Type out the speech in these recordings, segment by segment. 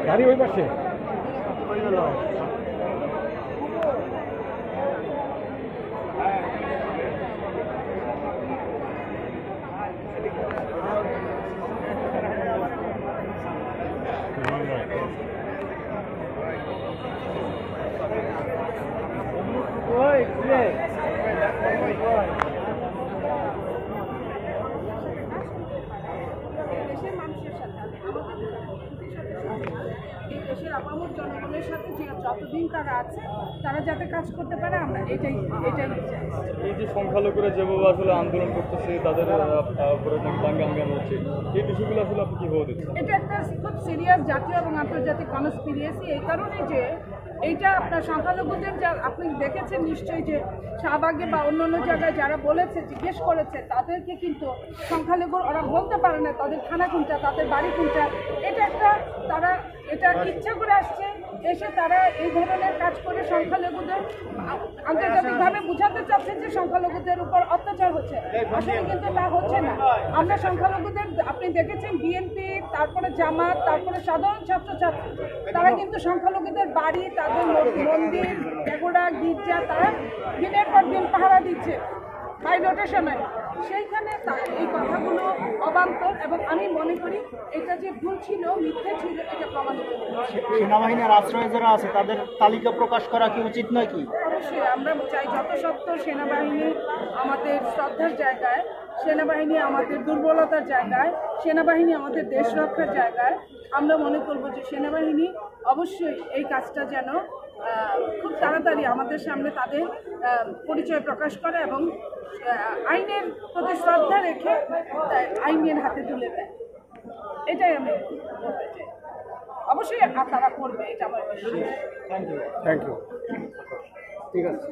গাড়ি ওই পাশে দেশের আপামর জনগণের সাথে যে যতদিন তারা আছে তারা যাতে কাজ করতে পারে আমরা এটাই এই যে সংখ্যালঘুরা যেভাবে আসলে আন্দোলন করতেছে তাদের উপরে দাঙ্গা হচ্ছে এই বিষয়গুলো আসলে আপনি কীভাবে দেখছেন? এটা একটা খুব সিরিয়াস জাতীয় এবং আন্তর্জাতিক কনস্পিরিয়েসি এই কারণে যে এইটা আপনার সংখ্যালঘুদের যা আপনি দেখেছেন নিশ্চয়ই যে শাহবাগে বা অন্য অন্য জায়গায় যারা বলেছে জিজ্ঞেস করেছে তাদেরকে কিন্তু সংখ্যালঘু ওরা বলতে পারে না তাদের খানা কোনটা তাদের বাড়ি কোনটা এটা একটা তারা এটা ইচ্ছা করে আসছে এসে তারা এই ধরনের কাজ করে সংখ্যালঘুদের আন্তর্জাতিকভাবে বোঝাতে চাচ্ছে যে সংখ্যালঘুদের উপর অত্যাচার হচ্ছে আসলে কিন্তু তা হচ্ছে না আমরা সংখ্যালঘুদের আপনি দেখেছেন বিএনপি তারপরে জামাত তারপরে সাধারণ ছাত্রছাত্রী তারা কিন্তু সংখ্যালঘুদের বাড়ি তাদের মন্দির পেগোডা গির্জা তারা দিনের পর দিন পাহারা দিচ্ছে বাই রোটেশনে সেইখানে এই কথাগুলো অবান্তর এবং আমি মনে করি এটা যে ভুল ছিল মিথ্যে ছিল এটা প্রমাণিত সেনাবাহিনীর আশ্রয়ে যারা আছে তাদের তালিকা প্রকাশ করা কি উচিত নয় কি? অবশ্যই আমরা চাই যত সত্ত্বর সেনাবাহিনী আমাদের শ্রদ্ধার জায়গায় সেনাবাহিনী আমাদের দুর্বলতার জায়গায় সেনাবাহিনী আমাদের দেশ রক্ষার জায়গায় আমরা মনে করব যে সেনাবাহিনী অবশ্যই এই কাজটা যেন খুব তাড়াতাড়ি আমাদের সামনে তাদের পরিচয় প্রকাশ করে এবং আইনের প্রতি শ্রদ্ধা রেখে আইনের হাতে তুলে দেয় এটাই আমি বলতে চাই অবশ্যই তারা করবে এটা আমার বিশ্বাস থ্যাংক ইউ ঠিক আছে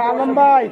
আলম ভাই